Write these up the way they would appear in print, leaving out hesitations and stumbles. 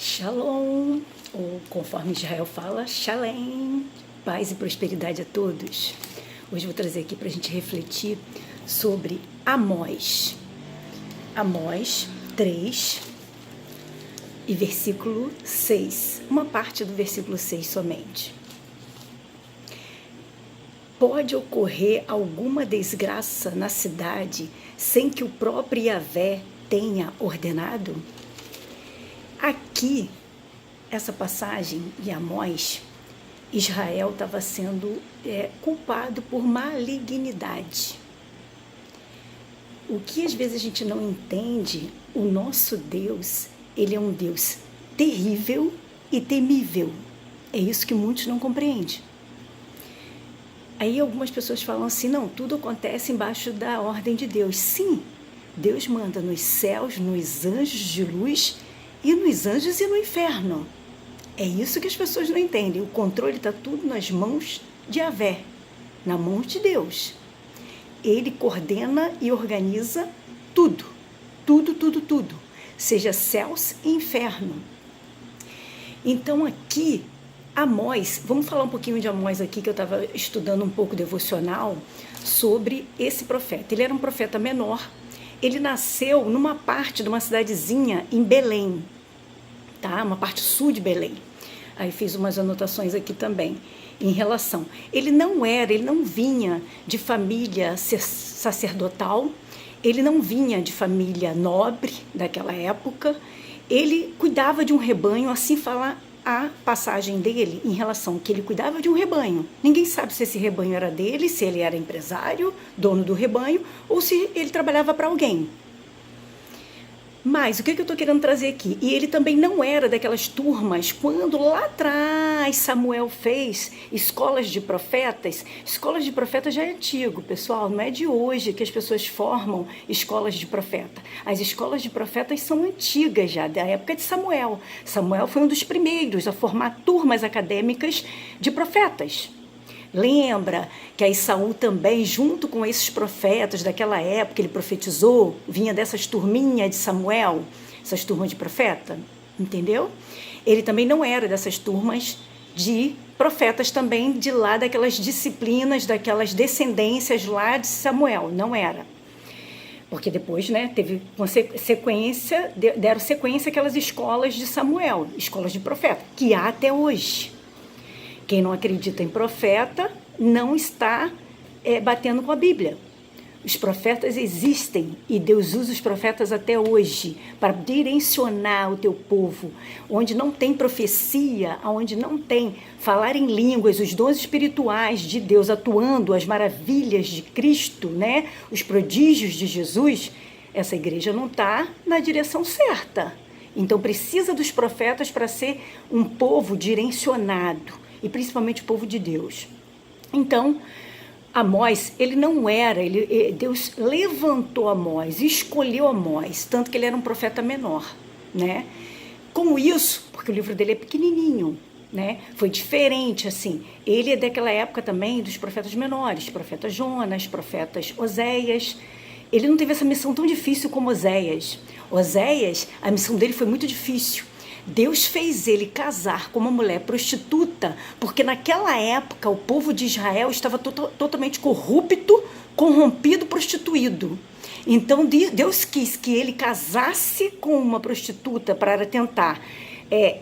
Shalom, ou conforme Israel fala, Shalem, paz e prosperidade a todos. Hoje eu vou trazer aqui para a gente refletir sobre Amós. Amós 3 e versículo 6, uma parte do versículo 6 somente. Pode ocorrer alguma desgraça na cidade sem que o próprio Yahvé tenha ordenado? Aqui, essa passagem de Amós, Israel estava sendo culpado por malignidade. O que às vezes a gente não entende, o nosso Deus, ele é um Deus terrível e temível. É isso que muitos não compreendem. Aí algumas pessoas falam assim, não, tudo acontece embaixo da ordem de Deus. Sim, Deus manda nos céus, nos anjos de luz, e nos anjos e no inferno. É isso que as pessoas não entendem. O controle está tudo nas mãos de Yahvé, na mão de Deus. Ele coordena e organiza tudo, tudo, seja céus e inferno. Então aqui, Amós, vamos falar um pouquinho de Amós aqui, que eu estava estudando um pouco devocional sobre esse profeta. Ele era um profeta menor. Ele nasceu numa parte de uma cidadezinha em Belém, tá? Uma parte sul de Belém. Aí fiz umas anotações aqui também em relação. Ele não vinha de família sacerdotal, ele não vinha de família nobre daquela época, ele cuidava de um rebanho, assim fala a passagem dele em relação que ele cuidava de um rebanho. Ninguém sabe se esse rebanho era dele, se ele era empresário, dono do rebanho, ou se ele trabalhava para alguém. Mas o que eu estou querendo trazer aqui? E ele também não era daquelas turmas, quando lá atrás Samuel fez escolas de profetas já é antigo, pessoal, não é de hoje que as pessoas formam escolas de profeta. As escolas de profetas são antigas já, da época de Samuel. Samuel foi um dos primeiros a formar turmas acadêmicas de profetas. Lembra que aí Saul também, junto com esses profetas daquela época, ele profetizou, vinha dessas turminhas de Samuel, essas turmas de profeta, entendeu? Ele também não era dessas turmas de profetas também, de lá daquelas disciplinas, daquelas descendências lá de Samuel, não era. Porque depois, teve sequência, deram sequência àquelas escolas de Samuel, escolas de profeta, que há até hoje. Quem não acredita em profeta não está batendo com a Bíblia. Os profetas existem e Deus usa os profetas até hoje para direcionar o teu povo. Onde não tem profecia, onde não tem falar em línguas, os dons espirituais de Deus atuando, as maravilhas de Cristo, os prodígios de Jesus, essa igreja não está na direção certa. Então precisa dos profetas para ser um povo direcionado. E principalmente o povo de Deus. Então, Amós, ele não era, Deus levantou Amós, escolheu Amós, tanto que ele era um profeta menor, Com isso, porque o livro dele é pequenininho, foi diferente, assim, ele é daquela época também dos profetas menores, profeta Jonas, profetas Oséias. Ele não teve essa missão tão difícil como Oséias. Oséias, a missão dele foi muito difícil. Deus fez ele casar com uma mulher prostituta, porque naquela época o povo de Israel estava totalmente corrupto, corrompido, prostituído. Então Deus quis que ele casasse com uma prostituta para tentar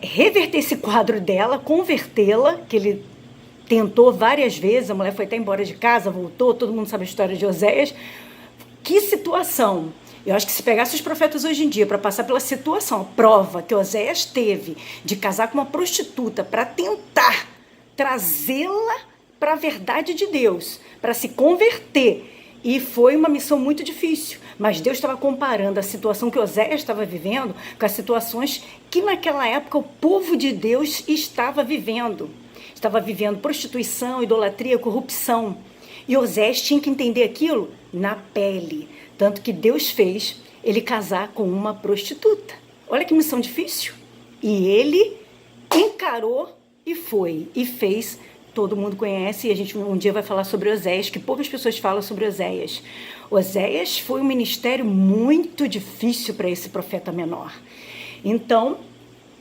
reverter esse quadro dela, convertê-la, que ele tentou várias vezes, a mulher foi até embora de casa, voltou, todo mundo sabe a história de Oséias. Que situação! Eu acho que se pegasse os profetas hoje em dia para passar pela situação, a prova que Oséias teve de casar com uma prostituta para tentar trazê-la para a verdade de Deus, para se converter. E foi uma missão muito difícil. Mas Deus estava comparando a situação que Oséias estava vivendo com as situações que naquela época o povo de Deus estava vivendo. Estava vivendo prostituição, idolatria, corrupção. E Oséias tinha que entender aquilo na pele. Tanto que Deus fez ele casar com uma prostituta. Olha que missão difícil. E ele encarou e foi. E fez. Todo mundo conhece. E a gente um dia vai falar sobre Oséias, que poucas pessoas falam sobre Oséias. Oséias foi um ministério muito difícil para esse profeta menor. Então,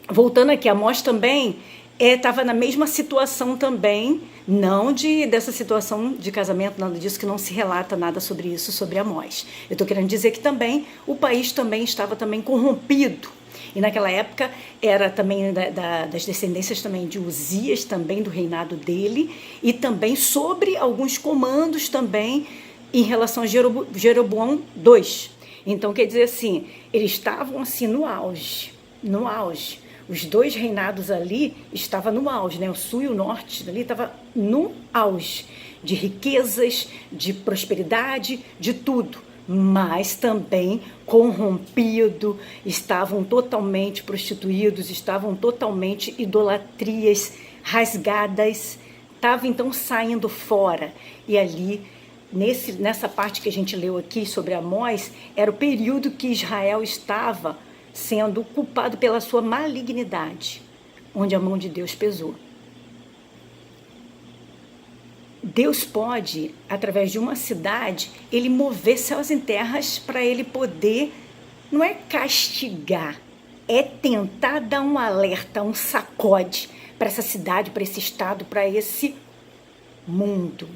voltando aqui, Amós também estava na mesma situação também, não dessa situação de casamento, nada disso, que não se relata nada sobre isso, sobre Amós. Eu estou querendo dizer que também o país também estava também corrompido. E naquela época era também das descendências também de Uzias, também do reinado dele, e também sobre alguns comandos também em relação a Jeroboão II. Então quer dizer assim, eles estavam assim no auge. Os dois reinados ali estavam no auge, né? O sul e o norte ali estava no auge de riquezas, de prosperidade, de tudo, mas também corrompido, estavam totalmente prostituídos, estavam totalmente idolatrias rasgadas, estava então saindo fora. E ali, nessa parte que a gente leu aqui sobre Amós, era o período que Israel estava sendo culpado pela sua malignidade, onde a mão de Deus pesou. Deus pode, através de uma cidade, ele mover céus e terras para ele poder, não é castigar, é tentar dar um alerta, um sacode para essa cidade, para esse estado, para esse mundo.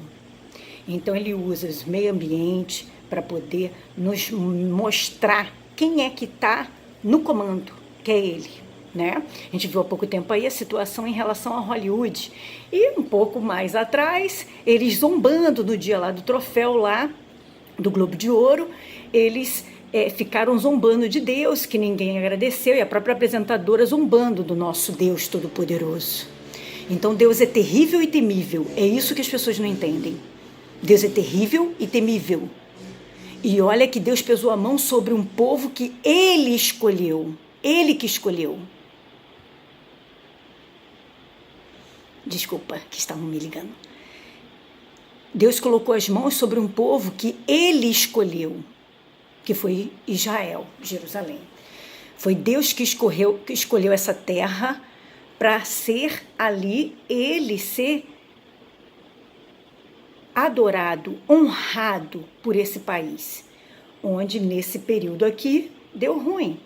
Então ele usa os meio ambiente para poder nos mostrar quem é que está no comando, que é ele, né? A gente viu há pouco tempo aí a situação em relação a Hollywood, e um pouco mais atrás, eles zombando no dia lá do troféu lá, do Globo de Ouro, eles ficaram zombando de Deus, que ninguém agradeceu, e a própria apresentadora zombando do nosso Deus Todo-Poderoso. Então Deus é terrível e temível, é isso que as pessoas não entendem. Deus é terrível e temível. E olha que Deus pesou a mão sobre um povo que ele escolheu. Ele que escolheu. Desculpa, que estavam me ligando. Deus colocou as mãos sobre um povo que ele escolheu, que foi Israel, Jerusalém. Foi Deus que escolheu essa terra para ser ali, ele ser adorado, honrado por esse país, onde nesse período aqui deu ruim.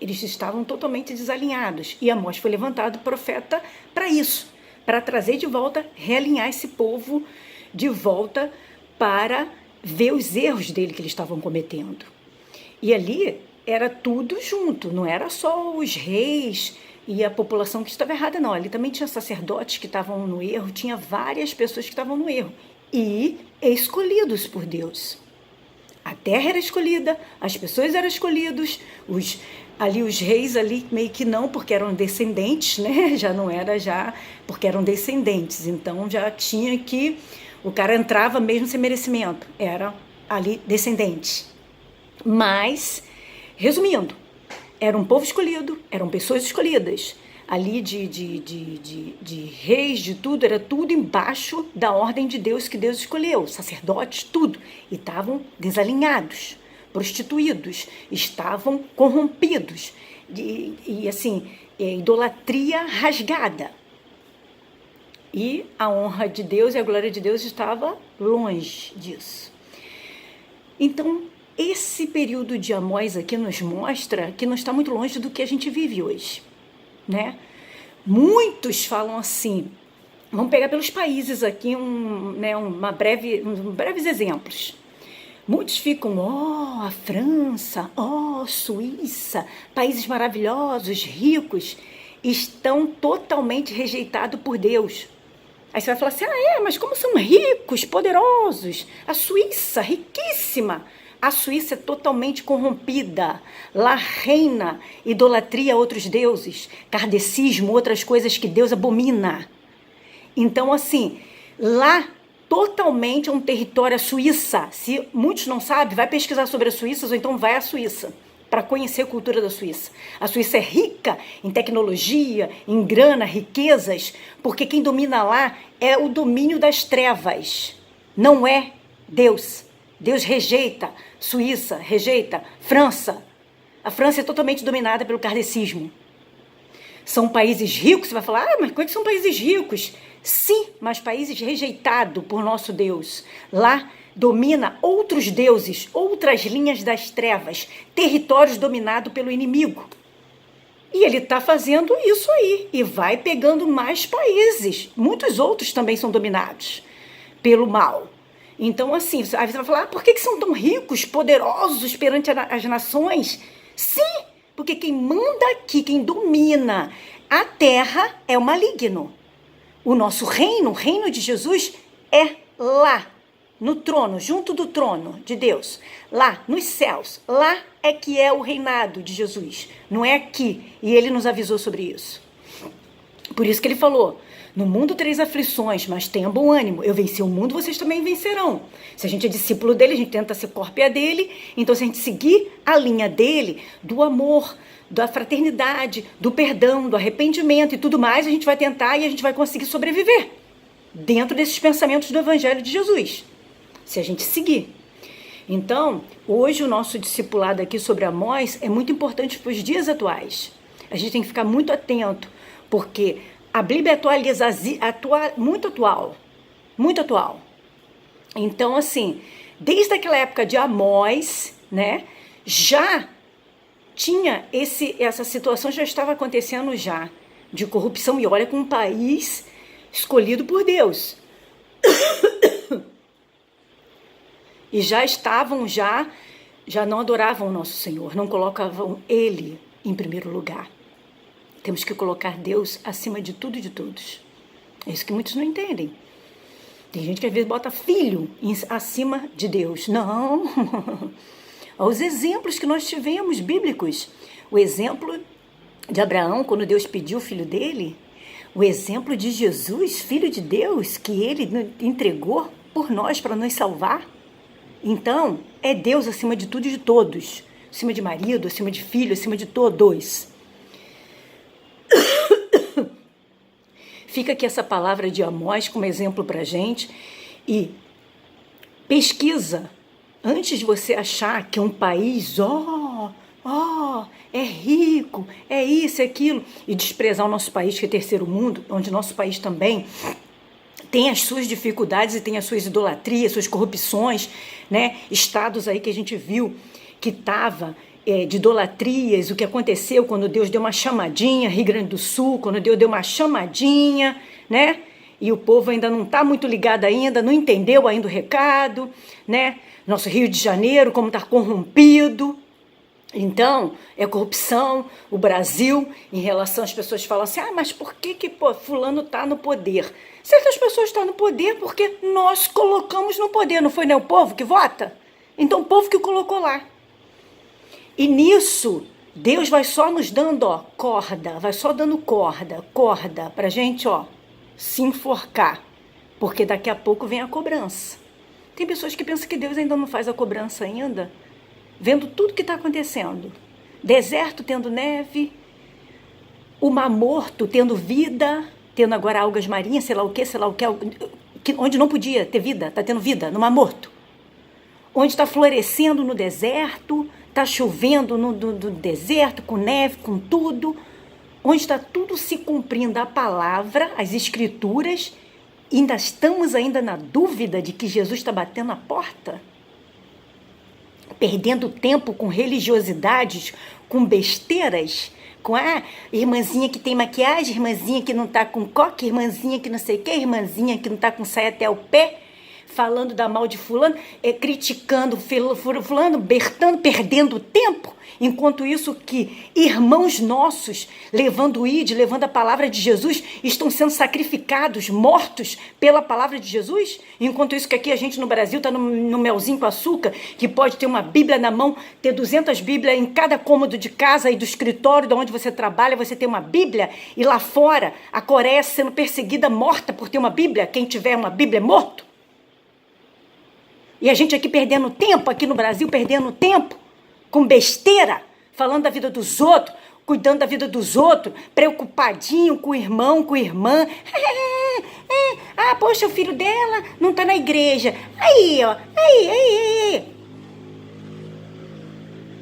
Eles estavam totalmente desalinhados e Amós foi levantado profeta para isso, para trazer de volta, realinhar esse povo de volta para ver os erros dele que eles estavam cometendo. E ali era tudo junto, não era só os reis e a população que estava errada, não. Ali também tinha sacerdotes que estavam no erro, tinha várias pessoas que estavam no erro. E escolhidos por Deus. A terra era escolhida, as pessoas eram escolhidos, os reis ali meio que não, porque eram descendentes, né? Já não era porque eram descendentes. Então já tinha que, o cara entrava mesmo sem merecimento, era ali descendente. Mas, resumindo, era um povo escolhido, eram pessoas escolhidas. Ali de reis, de tudo, era tudo embaixo da ordem de Deus que Deus escolheu, sacerdotes, tudo. E estavam desalinhados, prostituídos, estavam corrompidos, e assim, idolatria rasgada. E a honra de Deus e a glória de Deus estava longe disso. Então, esse período de Amós aqui nos mostra que não está muito longe do que a gente vive hoje. Né? Muitos falam assim, vamos pegar pelos países aqui breves exemplos. Muitos ficam, a França, Suíça, países maravilhosos, ricos, estão totalmente rejeitados por Deus. Aí você vai falar assim, mas como são ricos, poderosos, a Suíça, riquíssima. A Suíça é totalmente corrompida. Lá reina idolatria a outros deuses, kardecismo, outras coisas que Deus abomina. Então, assim, lá totalmente é um território, a Suíça. Se muitos não sabem, vai pesquisar sobre a Suíça ou então vai à Suíça para conhecer a cultura da Suíça. A Suíça é rica em tecnologia, em grana, riquezas, porque quem domina lá é o domínio das trevas, não é Deus. Deus rejeita Suíça, rejeita França. A França é totalmente dominada pelo kardecismo. São países ricos, você vai falar, mas como é que são países ricos? Sim, mas países rejeitados por nosso Deus. Lá domina outros deuses, outras linhas das trevas, territórios dominados pelo inimigo. E ele está fazendo isso aí e vai pegando mais países. Muitos outros também são dominados pelo mal. Então, assim, aí você vai falar, por que são tão ricos, poderosos perante as nações? Sim, porque quem manda aqui, quem domina a terra é o maligno. O nosso reino, o reino de Jesus, é lá, no trono, junto do trono de Deus, lá nos céus. Lá é que é o reinado de Jesus, não é aqui. E ele nos avisou sobre isso. Por isso que ele falou, no mundo tereis aflições, mas tenha bom ânimo. Eu venci o mundo, vocês também vencerão. Se a gente é discípulo dele, a gente tenta ser cópia dele. Então, se a gente seguir a linha dele, do amor, da fraternidade, do perdão, do arrependimento e tudo mais, a gente vai tentar e a gente vai conseguir sobreviver dentro desses pensamentos do Evangelho de Jesus, se a gente seguir. Então, hoje o nosso discipulado aqui sobre Amós é muito importante para os dias atuais. A gente tem que ficar muito atento, porque a Bíblia é muito atual, muito atual. Então, assim, desde aquela época de Amós, né, já tinha essa situação, já estava acontecendo já, de corrupção. E olha, com um país escolhido por Deus. E já estavam, já não adoravam o nosso Senhor, não colocavam Ele em primeiro lugar. Temos que colocar Deus acima de tudo e de todos. É isso que muitos não entendem. Tem gente que às vezes bota filho acima de Deus. Não. Os exemplos que nós tivemos bíblicos. O exemplo de Abraão, quando Deus pediu o filho dele. O exemplo de Jesus, filho de Deus, que ele entregou por nós para nos salvar. Então, é Deus acima de tudo e de todos. Acima de marido, acima de filho, acima de todos. Fica aqui essa palavra de Amós como exemplo para a gente. E pesquisa, antes de você achar que um país, é rico, é isso, é aquilo, e desprezar o nosso país, que é terceiro mundo, onde nosso país também tem as suas dificuldades e tem as suas idolatrias, suas corrupções, né? Estados aí que a gente viu que estava de idolatrias, o que aconteceu quando Deus deu uma chamadinha, Rio Grande do Sul, quando Deus deu uma chamadinha, né? E o povo ainda não está muito ligado ainda, não entendeu ainda o recado, né? Nosso Rio de Janeiro, como está corrompido. Então, é corrupção, o Brasil, em relação às pessoas falam assim, mas por que fulano está no poder? Certas pessoas estão no poder porque nós colocamos no poder, não foi nem o povo que vota? Então, o povo que o colocou lá. E nisso, Deus vai só nos dando, corda, vai só dando corda, pra gente, se enforcar, porque daqui a pouco vem a cobrança. Tem pessoas que pensam que Deus ainda não faz a cobrança ainda, vendo tudo que está acontecendo. Deserto tendo neve, o Mar Morto tendo vida, tendo agora algas marinhas, sei lá o que, onde não podia ter vida, está tendo vida no Mar Morto. Onde está florescendo no deserto, está chovendo no deserto, com neve, com tudo. Onde está tudo se cumprindo a palavra, as escrituras, ainda estamos na dúvida de que Jesus está batendo a porta? Perdendo tempo com religiosidades, com besteiras, com a irmãzinha que tem maquiagem, irmãzinha que não está com coque, irmãzinha que não sei o que, irmãzinha que não está com saia até o pé, falando da mal de fulano, criticando fulano, perdendo tempo, enquanto isso que irmãos nossos, levando o ID, levando a palavra de Jesus, estão sendo sacrificados, mortos pela palavra de Jesus, enquanto isso que aqui a gente no Brasil está no melzinho com açúcar, que pode ter uma Bíblia na mão, ter 200 Bíblias em cada cômodo de casa e do escritório de onde você trabalha, você tem uma Bíblia, e lá fora, a Coreia sendo perseguida, morta por ter uma Bíblia, quem tiver uma Bíblia é morto. E a gente aqui perdendo tempo, aqui no Brasil perdendo tempo, com besteira, falando da vida dos outros, cuidando da vida dos outros, preocupadinho com o irmão, com a irmã. Poxa, o filho dela não está na igreja. Aí.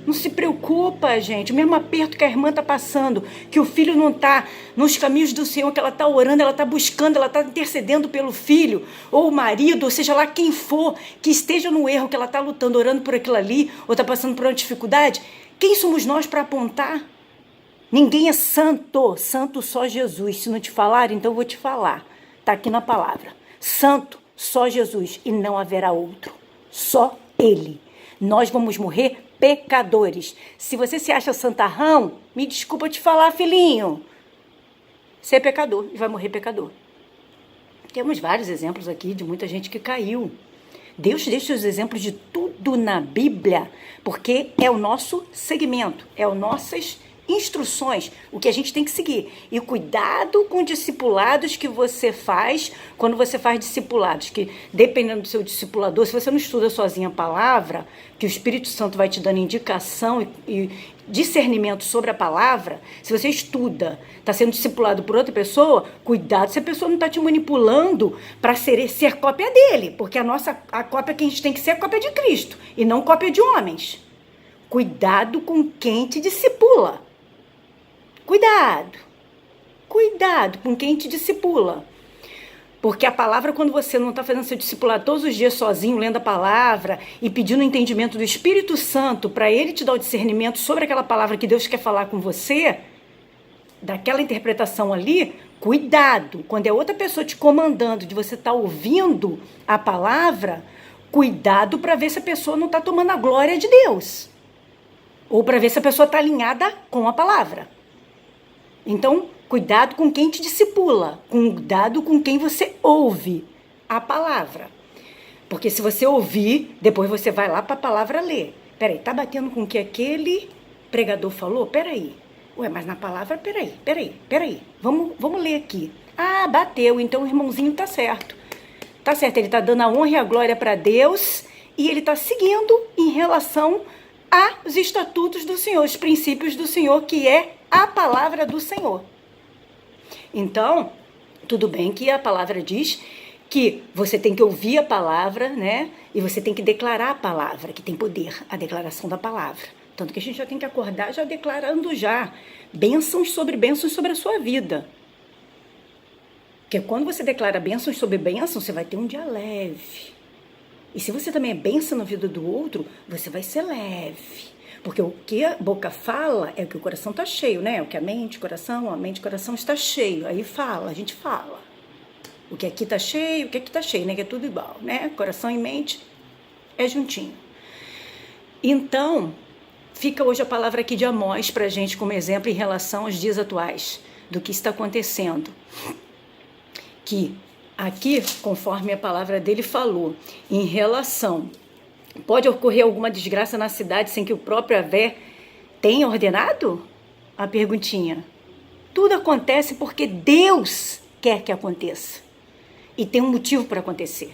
Não se preocupa, gente. O mesmo aperto que a irmã está passando, que o filho não está nos caminhos do Senhor, que ela está orando, ela está buscando, ela está intercedendo pelo filho, ou o marido, ou seja lá quem for, que esteja no erro, que ela está lutando, orando por aquilo ali, ou está passando por uma dificuldade. Quem somos nós para apontar? Ninguém é santo, santo só Jesus. Se não te falar, então eu vou te falar. Está aqui na palavra. Santo só Jesus e não haverá outro. Só Ele. Nós vamos morrer pecadores. Se você se acha santarrão, me desculpa te falar, filhinho. Você é pecador e vai morrer pecador. Temos vários exemplos aqui de muita gente que caiu. Deus deixa os exemplos de tudo na Bíblia, porque é o nosso segmento, é as nossas instruções, o que a gente tem que seguir. E cuidado com discipulados que você faz quando você faz discipulados, que dependendo do seu discipulador, se você não estuda sozinho a palavra, que o Espírito Santo vai te dando indicação e discernimento sobre a palavra, se você estuda, está sendo discipulado por outra pessoa, cuidado se a pessoa não está te manipulando para ser cópia dele, porque a cópia que a gente tem que ser é a cópia de Cristo, e não cópia de homens. Cuidado com quem te discipula. Cuidado com quem te discipula. Porque a palavra, quando você não está fazendo seu discipulado todos os dias sozinho, lendo a palavra e pedindo o entendimento do Espírito Santo para ele te dar o discernimento sobre aquela palavra que Deus quer falar com você, daquela interpretação ali, cuidado. Quando é outra pessoa te comandando de você estar ouvindo a palavra, cuidado para ver se a pessoa não está tomando a glória de Deus. Ou para ver se a pessoa está alinhada com a palavra. Então, cuidado com quem te discipula, cuidado com quem você ouve a palavra. Porque se você ouvir, depois você vai lá para a palavra ler. Peraí, tá batendo com o que aquele pregador falou? Peraí. Ué, mas na palavra, peraí. Vamos ler aqui. Ah, bateu, então o irmãozinho tá certo. Tá certo, ele tá dando a honra e a glória para Deus e ele tá seguindo em relação aos estatutos do Senhor, os princípios do Senhor, que é a palavra do Senhor. Então, tudo bem que a palavra diz que você tem que ouvir a palavra, né? E você tem que declarar a palavra, que tem poder, a declaração da palavra. Tanto que a gente já tem que acordar já declarando já bênçãos sobre a sua vida. Porque quando você declara bênçãos sobre bênçãos, você vai ter um dia leve. E se você também é bênção na vida do outro, você vai ser leve. Porque o que a boca fala é o que o coração está cheio, né? O que a mente e o coração está cheio. Aí a gente fala. O que aqui está cheio, né? Que é tudo igual, né? Coração e mente é juntinho. Então, fica hoje a palavra aqui de Amós para a gente como exemplo em relação aos dias atuais, do que está acontecendo. Que aqui, conforme a palavra dele falou, em relação... Pode ocorrer alguma desgraça na cidade sem que o próprio Yahvé tenha ordenado? A perguntinha. Tudo acontece porque Deus quer que aconteça. E tem um motivo para acontecer.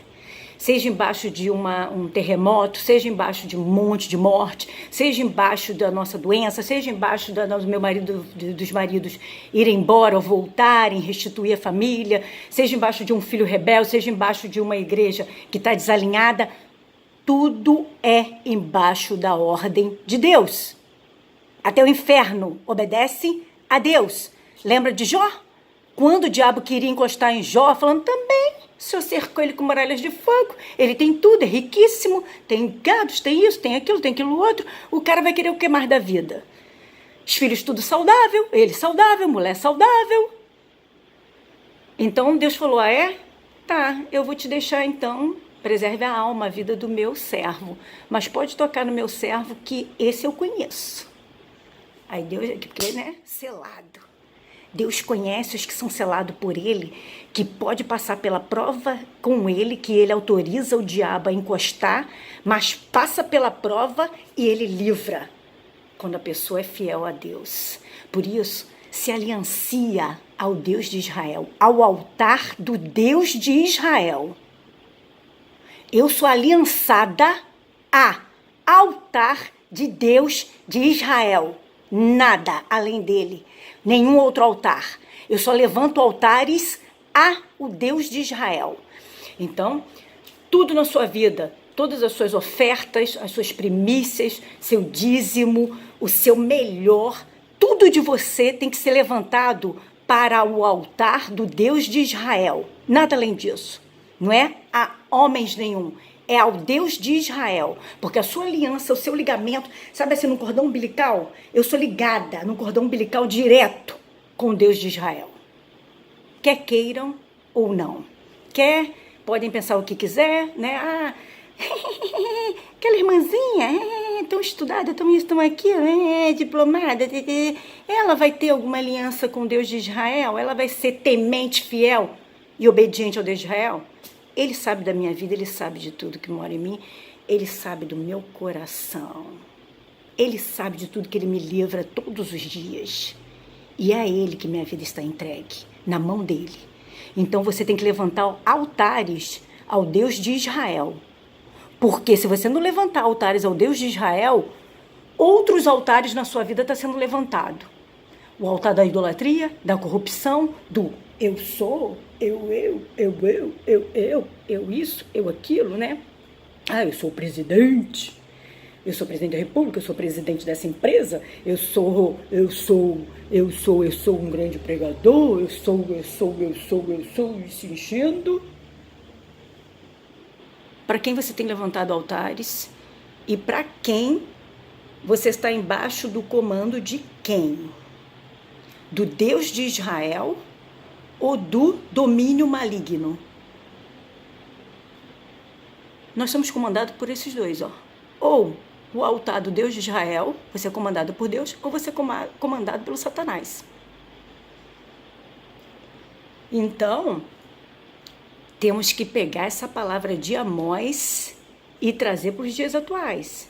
Seja embaixo de um terremoto, seja embaixo de um monte de morte, seja embaixo da nossa doença, seja embaixo do meu marido, dos maridos irem embora ou voltarem, restituir a família, seja embaixo de um filho rebelde, seja embaixo de uma igreja que está desalinhada. Tudo é embaixo da ordem de Deus. Até o inferno obedece a Deus. Lembra de Jó? Quando o diabo queria encostar em Jó, falando também, o Senhor cercou ele com muralhas de fogo, ele tem tudo, é riquíssimo, tem gados, tem isso, tem aquilo outro, o cara vai querer o que mais da vida? Os filhos tudo saudável, ele saudável, mulher saudável. Então Deus falou, Tá, eu vou te deixar então... Preserve a alma, a vida do meu servo. Mas pode tocar no meu servo que esse eu conheço. Aí Deus, porque, né? Selado. Deus conhece os que são selados por ele, que pode passar pela prova com ele, que ele autoriza o diabo a encostar, mas passa pela prova e ele livra. Quando a pessoa é fiel a Deus. Por isso, se aliancia ao Deus de Israel, ao altar do Deus de Israel. Eu sou aliançada a altar de Deus de Israel. Nada além dele. Nenhum outro altar. Eu só levanto altares a o Deus de Israel. Então, tudo na sua vida, todas as suas ofertas, as suas primícias, seu dízimo, o seu melhor, tudo de você tem que ser levantado para o altar do Deus de Israel. Nada além disso. Não é a homens nenhum. é ao Deus de Israel, porque a sua aliança, o seu ligamento, sabe assim, no cordão umbilical, eu sou ligada no cordão umbilical direto com o Deus de Israel. Quer queiram ou não. Podem pensar o que quiser, né? Ah, aquela irmãzinha, tão estudada, tão aqui, diplomada, ela vai ter alguma aliança com o Deus de Israel? Ela vai ser temente, fiel e obediente ao Deus de Israel? Ele sabe da minha vida, ele sabe de tudo que mora em mim, ele sabe do meu coração, ele sabe de tudo que ele me livra todos os dias. E é a ele que minha vida está entregue, na mão dele. Então você tem que levantar altares ao Deus de Israel. Porque se você não levantar altares ao Deus de Israel, outros altares na sua vida estão sendo levantados. O altar da idolatria, da corrupção, do eu sou, eu isso, eu aquilo, né? Ah, eu sou presidente da república, eu sou presidente dessa empresa, eu sou um grande pregador, eu sou, e se enchendo. Para quem você tem levantado altares e para quem você está embaixo do comando de quem? Do Deus de Israel ou do domínio maligno? Nós somos comandados por esses dois, ó. Ou o altar do Deus de Israel, você é comandado por Deus, ou você é comandado pelo Satanás. Então, temos que pegar essa palavra de Amós e trazer para os dias atuais.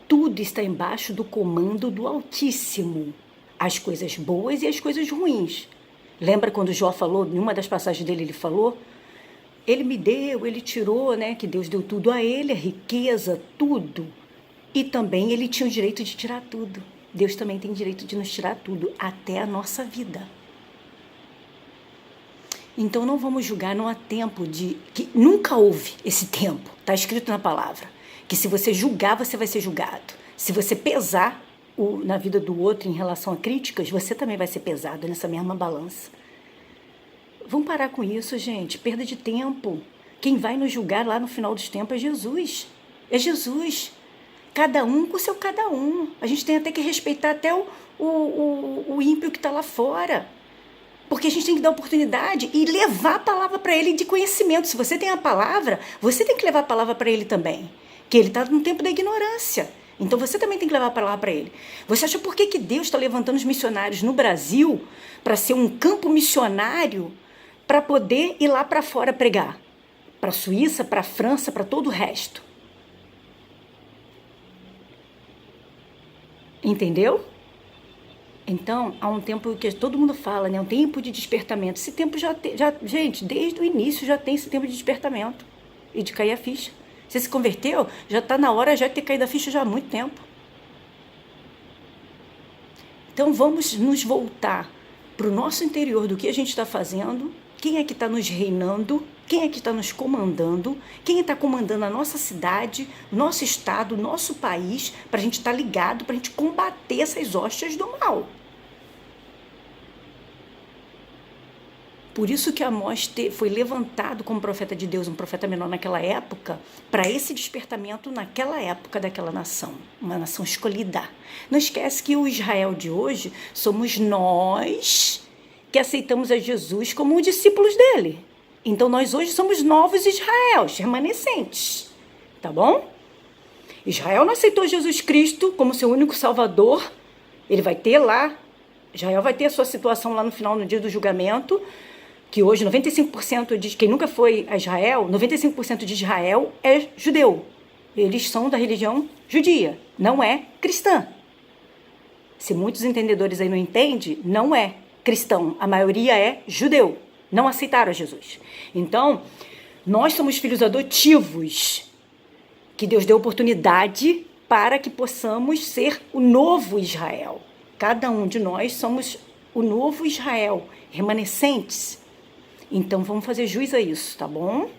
Tudo está embaixo do comando do Altíssimo. As coisas boas e as coisas ruins. Lembra quando Jó falou, em uma das passagens dele ele falou? Ele me deu, ele tirou, né? Que Deus deu tudo a ele, a riqueza, tudo. E também ele tinha o direito de tirar tudo. Deus também tem o direito de nos tirar tudo, até a nossa vida. Então não vamos julgar, não há tempo de... que nunca houve esse tempo, está escrito na palavra, que se você julgar, você vai ser julgado. Se você pesar na vida do outro em relação a críticas, você também vai ser pesado nessa mesma balança. Vamos parar com isso, gente, perda de tempo. Quem vai nos julgar lá no final dos tempos é Jesus. É Jesus. Cada um com o seu cada um. A gente tem até que respeitar até o ímpio que está lá fora. Porque a gente tem que dar oportunidade e levar a palavra para ele de conhecimento. Se você tem a palavra, você tem que levar a palavra para ele também. Que ele está no tempo da ignorância. Então você também tem que levar a palavra para ele. Você acha por que Deus está levantando os missionários no Brasil para ser um campo missionário para poder ir lá para fora pregar? Para a Suíça, para a França, para todo o resto. Entendeu? Então, há um tempo que todo mundo fala, né? Um tempo de despertamento. Esse tempo gente, desde o início já tem esse tempo de despertamento e de cair a ficha. Você se converteu, já está na hora já de ter caído a ficha já há muito tempo. Então, vamos nos voltar para o nosso interior do que a gente está fazendo, quem é que está nos reinando, quem é que está nos comandando, quem está comandando a nossa cidade, nosso estado, nosso país, para a gente estar ligado, para a gente combater essas hóstias do mal. Por isso que Amós foi levantado como profeta de Deus, um profeta menor naquela época, para esse despertamento naquela época daquela nação, uma nação escolhida. Não esquece que o Israel de hoje somos nós que aceitamos a Jesus como discípulos dele. Então nós hoje somos novos Israéis, remanescentes, tá bom? Israel não aceitou Jesus Cristo como seu único salvador, ele vai ter lá, Israel vai ter a sua situação lá no final, no dia do julgamento, que hoje 95% de quem nunca foi a Israel, 95% de Israel é judeu. Eles são da religião judia, não é cristã. Se muitos entendedores aí não entendem, não é cristão, a maioria é judeu. Não aceitaram Jesus. Então, nós somos filhos adotivos, que Deus deu oportunidade para que possamos ser o novo Israel. Cada um de nós somos o novo Israel, remanescentes. Então, vamos fazer jus a isso, tá bom?